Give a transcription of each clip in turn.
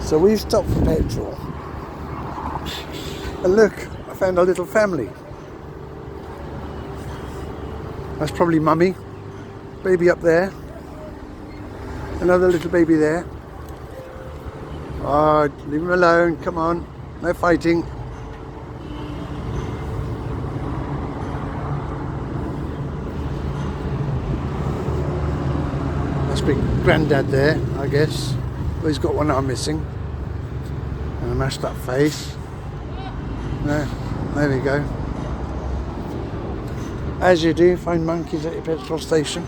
So we've stopped for petrol. And look, I found a little family. That's probably mummy. Baby up there. Another little baby there. Oh, leave him alone, come on. No fighting. Must be Grandad there, I guess. Well, he's got one arm missing. And a mashed up face. No, there we go. As you do, find monkeys at your petrol station.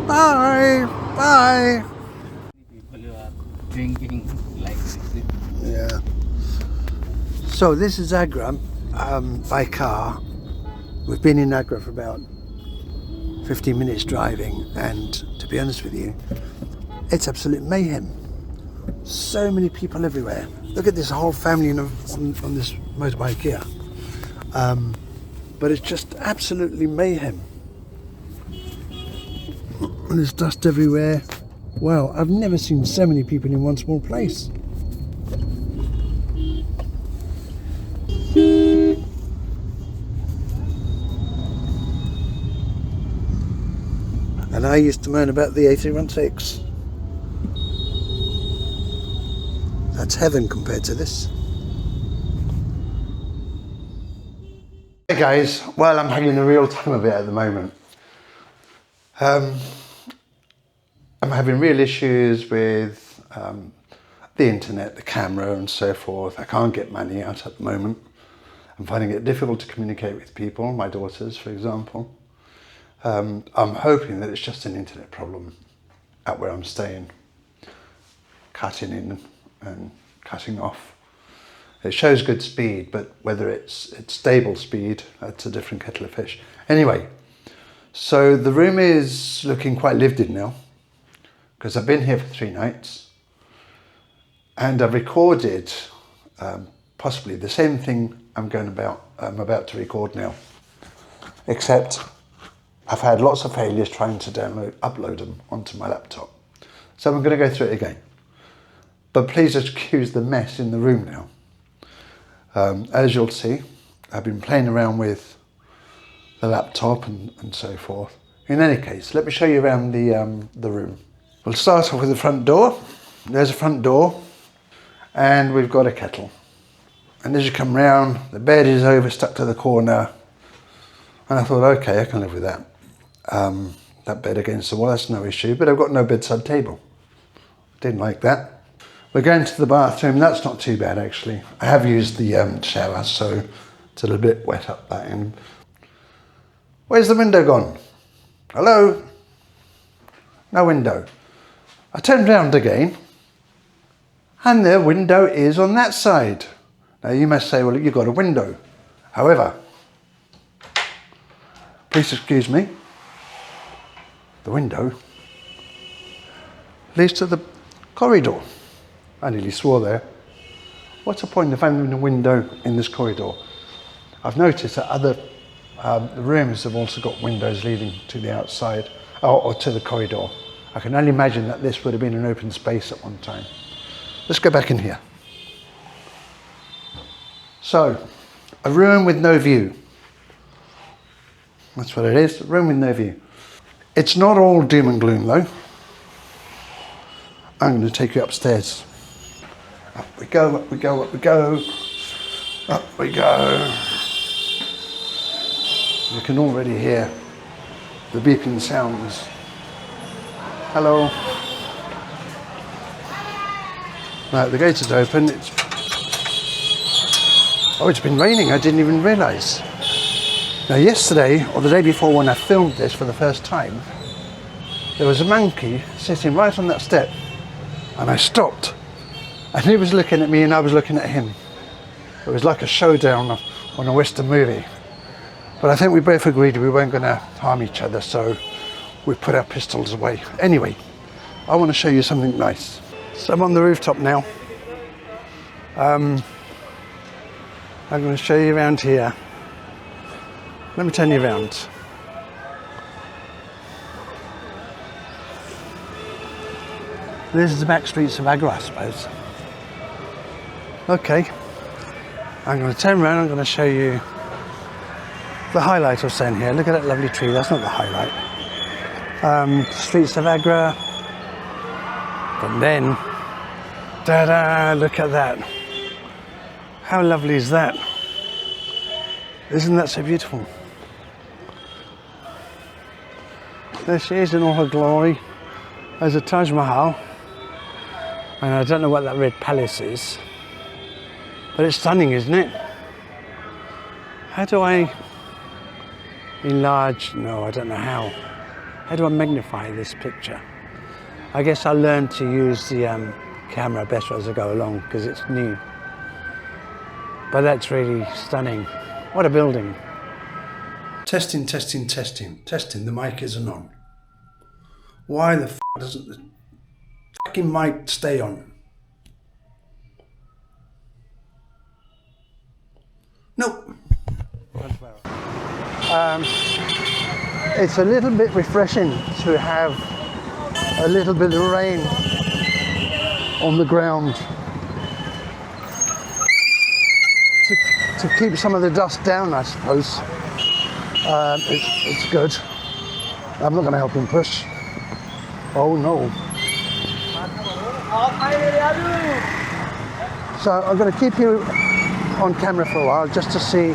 Bye! Bye! People who are drinking like this. Yeah. So this is Agra by car. We've been in Agra for about 15 minutes driving, and to be honest with you, it's absolute mayhem. So many people everywhere. Look at this whole family on this motorbike here. But it's just absolutely mayhem. And there's dust everywhere. Wow, I've never seen so many people in one small place. And I used to moan about the A316. That's heaven compared to this. Hey guys, well, I'm having a real time of it at the moment. I'm having real issues with the internet, the camera and so forth. I can't get money out at the moment. I'm finding it difficult to communicate with people, my daughters for example. I'm hoping that it's just an internet problem out where I'm staying. Cutting in and cutting off. It shows good speed, but whether it's stable speed, that's a different kettle of fish. Anyway, so the room is looking quite lived in now, because I've been here for 3 nights, and I've recorded possibly the same thing I'm about to record now, except I've had lots of failures trying to upload them onto my laptop. So I'm going to go through it again. But please excuse the mess in the room now. As you'll see, I've been playing around with the laptop and so forth. In any case, let me show you around the room. We'll start off with the front door. There's a front door, and we've got a kettle. And as you come round, the bed is over stuck to the corner. And I thought, okay, I can live with that. That bed against the wall, that's no issue, but I've got no bedside table. Didn't like that. We're going to the bathroom. That's not too bad actually. I have used the shower, so it's a little bit wet up that end. Where's the window gone? Hello? No window. I turned round again, and the window is on that side. Now you must say, well, you've got a window. However, please excuse me, the window leads to the corridor. I nearly swore there. What's the point of having a window in this corridor? I've noticed that other rooms have also got windows leading to the outside or to the corridor. I can only imagine that this would have been an open space at one time. Let's go back in here. So, a room with no view. That's what it is, a room with no view. It's not all doom and gloom though. I'm going to take you upstairs. Up we go, up we go, up we go. Up we go. You can already hear the beeping sounds. Hello. Right, the gate is open. It's been raining, I didn't even realise. Now yesterday, or the day before when I filmed this for the first time, there was a monkey sitting right on that step, and I stopped, and he was looking at me and I was looking at him. It was like a showdown on a Western movie. But I think we both agreed we weren't going to harm each other, so we put our pistols away. Anyway, I want to show you something nice. So I'm on the rooftop now. I'm going to show you around here. Let me turn you around. This is the back streets of Agra, I suppose. Okay, I'm going to turn around, I'm going to show you the highlight of saying here. Look at that lovely tree, that's not the highlight. Streets of Agra. And then, ta-da, look at that. How lovely is that? Isn't that so beautiful? There she is in all her glory. There's a Taj Mahal. And I don't know what that red palace is. But it's stunning, isn't it? How do I enlarge? No, I don't know how. How do I magnify this picture? I guess I'll learn to use the camera better as I go along because it's new. But that's really stunning. What a building. Testing, testing, testing, testing. The mic isn't on. Why the f doesn't the fucking mic stay on? Nope. It's a little bit refreshing to have a little bit of rain on the ground to keep some of the dust down, I suppose. It's good. I'm not going to help him push. Oh no. So I'm going to keep you on camera for a while just to see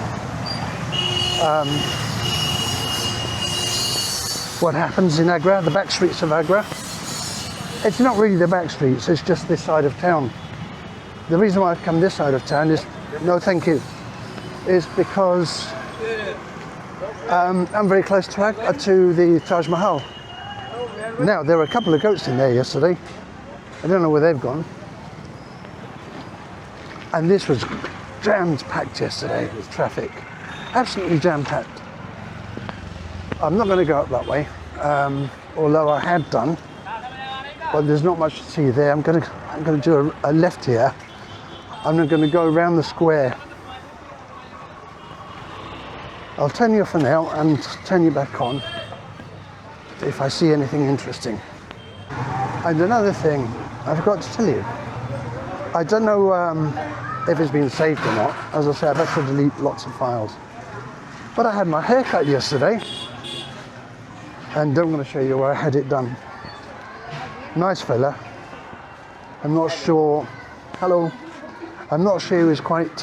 what happens in Agra, the back streets of Agra. It's not really the back streets, it's just this side of town. The reason why I've come this side of town is, no thank you, is because I'm very close to the Taj Mahal. Now, there were a couple of goats in there yesterday. I don't know where they've gone. And this was jam-packed yesterday with traffic. Absolutely jam-packed. I'm not going to go up that way, although I had done. But there's not much to see there. I'm going to do a left here. I'm going to go around the square. I'll turn you off for now and turn you back on if I see anything interesting. And another thing, I forgot to tell you. I don't know if it's been saved or not. As I say, I've had to delete lots of files. But I had my hair cut yesterday. And I'm going to show you where I had it done. Nice fella. I'm not sure. Hello. I'm not sure he was quite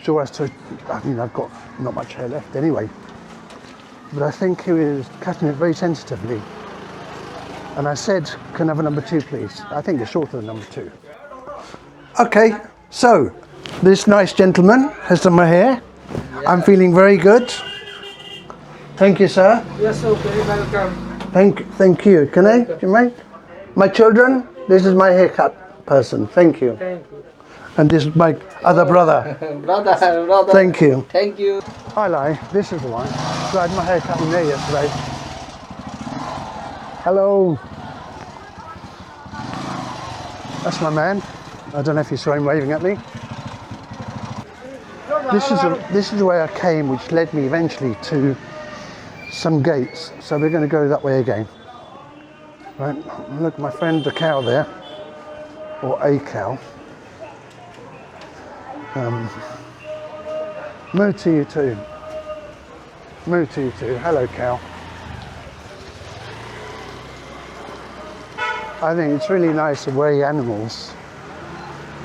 sure as to. I mean, I've got not much hair left anyway. But I think he was cutting it very tentatively. And I said, "Can I have a number 2, please?" I think it's shorter than number 2. Okay. So this nice gentleman has done my hair. Yeah. I'm feeling very good. Thank you, sir. Yes, okay, welcome. Thank you. Can I? Do you mind? My children, this is my haircut person. Thank you. Thank you. And this is my other brother. brother. Thank you. Thank you. Hi, Lai. This is the one. So I had my hair cut in there yesterday. Hello. That's my man. I don't know if you saw him waving at me. This is the way I came, which led me eventually to some gates. So we're going to go that way again. Right. Look, my friend, the cow there, or a cow. Moo to you too. Moo to you too. Hello, cow. I think it's really nice the way animals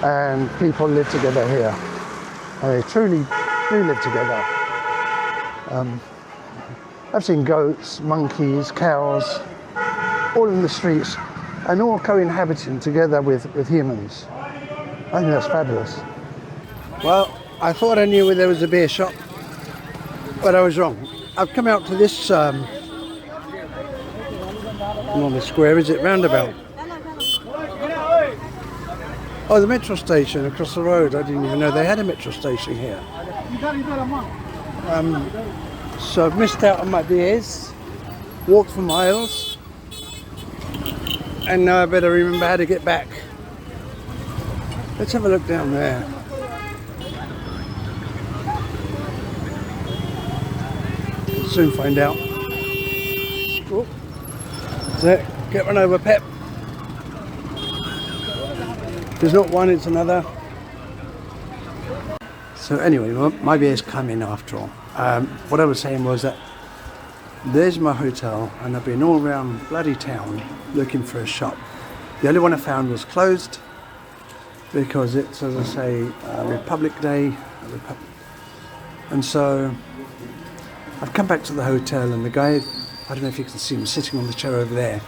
and people live together here. And they truly do live together. I've seen goats, monkeys, cows, all in the streets, and all co-inhabiting together with humans. I think that's fabulous. Well, I thought I knew where there was a beer shop, but I was wrong. I've come out to this, not the square, is it? Roundabout. Oh, the metro station across the road. I didn't even know they had a metro station here. So I've missed out on my beers, walked for miles, and now I better remember how to get back. Let's have a look down there. Soon find out. Oh, that's it. Get one over, Pep. If there's not one, it's another. So anyway, well, my beer's come in after all. What I was saying was that there's my hotel, and I've been all around bloody town looking for a shop. The only one I found was closed because it's, as I say, Republic Day. And so I've come back to the hotel, and the guy, I don't know if you can see him sitting on the chair over there,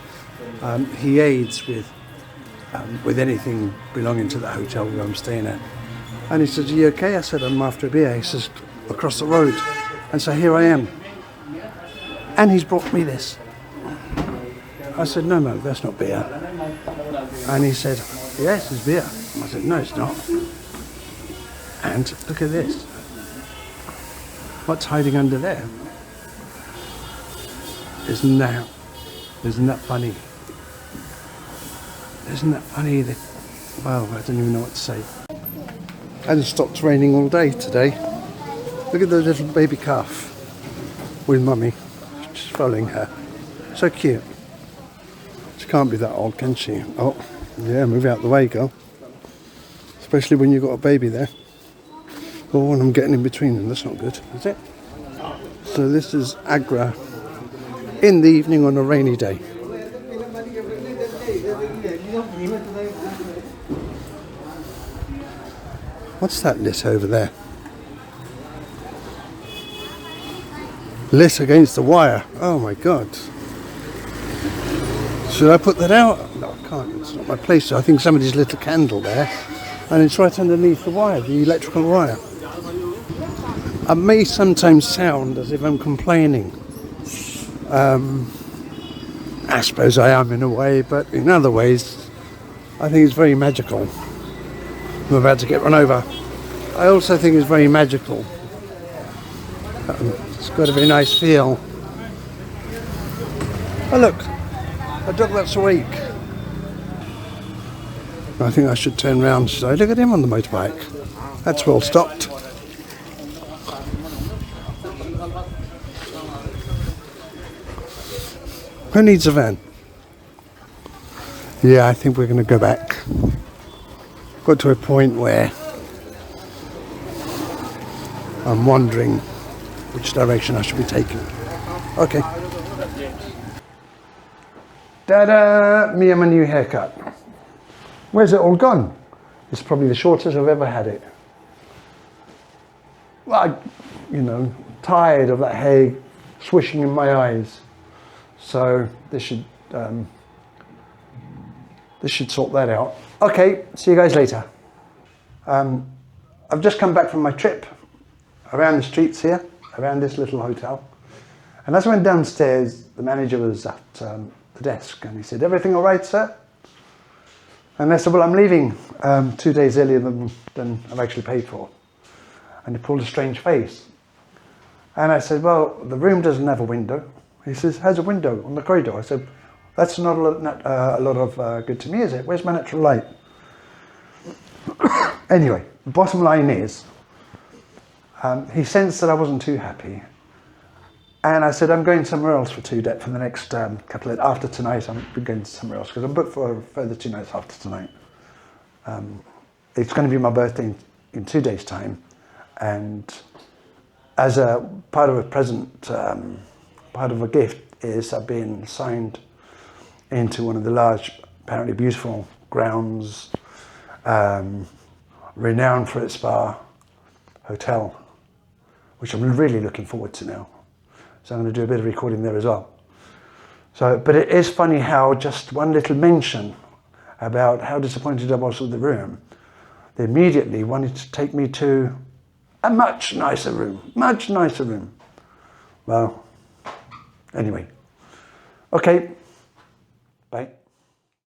he aids with anything belonging to the hotel where I'm staying at. And he says, "Are you okay?" I said, "I'm after a beer." He says, "Across the road." And so here I am. And he's brought me this. I said, "No, that's not beer." And he said, "Yes, it's beer." I said, "No, it's not." And look at this. What's hiding under there? Isn't that funny? Isn't that funny? Well, I don't even know what to say. And it stopped raining all day today. Look at the little baby calf with mummy, just following her. So cute. She can't be that old, can she? Oh, yeah, move out the way, girl. Especially when you've got a baby there. Oh, when I'm getting in between them, that's not good, is it? So this is Agra in the evening on a rainy day. What's that lit over there? Lit against the wire. Oh my God. Should I put that out? No, I can't. It's not my place. I think somebody's lit a candle there. And it's right underneath the wire, the electrical wire. I may sometimes sound as if I'm complaining. I suppose I am in a way, but in other ways, I think it's very magical. I'm about to get run over. I also think it's very magical. It's got a very nice feel. Oh look, a dog that's awake. I think I should turn round. So look at him on the motorbike. That's well stopped. Who needs a van? Yeah, I think we're going to go back. Got to a point where I'm wondering which direction I should be taking. Okay. Ta-da! Me and my new haircut. Where's it all gone? It's probably the shortest I've ever had it. Well, tired of that hair swishing in my eyes. So this should sort that out. Okay, see you guys later. I've just come back from my trip around the streets here, around this little hotel. And as I went downstairs, the manager was at the desk and he said, "Everything all right, sir?" And I said, "Well, I'm leaving 2 days earlier than I've actually paid for." And he pulled a strange face. And I said, "Well, the room doesn't have a window." He says, "Has a window on the corridor." I said, "That's not a lot of good to me, is it? Where's my natural light?" Anyway, the bottom line is, he sensed that I wasn't too happy. And I said, "I'm going somewhere else for the next couple of, after tonight, I'm going somewhere else because I'm booked for a further 2 nights after tonight. It's going to be my birthday in 2 days' time. And as a part of a present, part of a gift is I've been signed into one of the large, apparently beautiful grounds, renowned for its spa hotel, which I'm really looking forward to now. So I'm going to do a bit of recording there as well. So, but it is funny how just one little mention about how disappointed I was with the room, they immediately wanted to take me to a much nicer room, much nicer room. Well, anyway, okay, bye.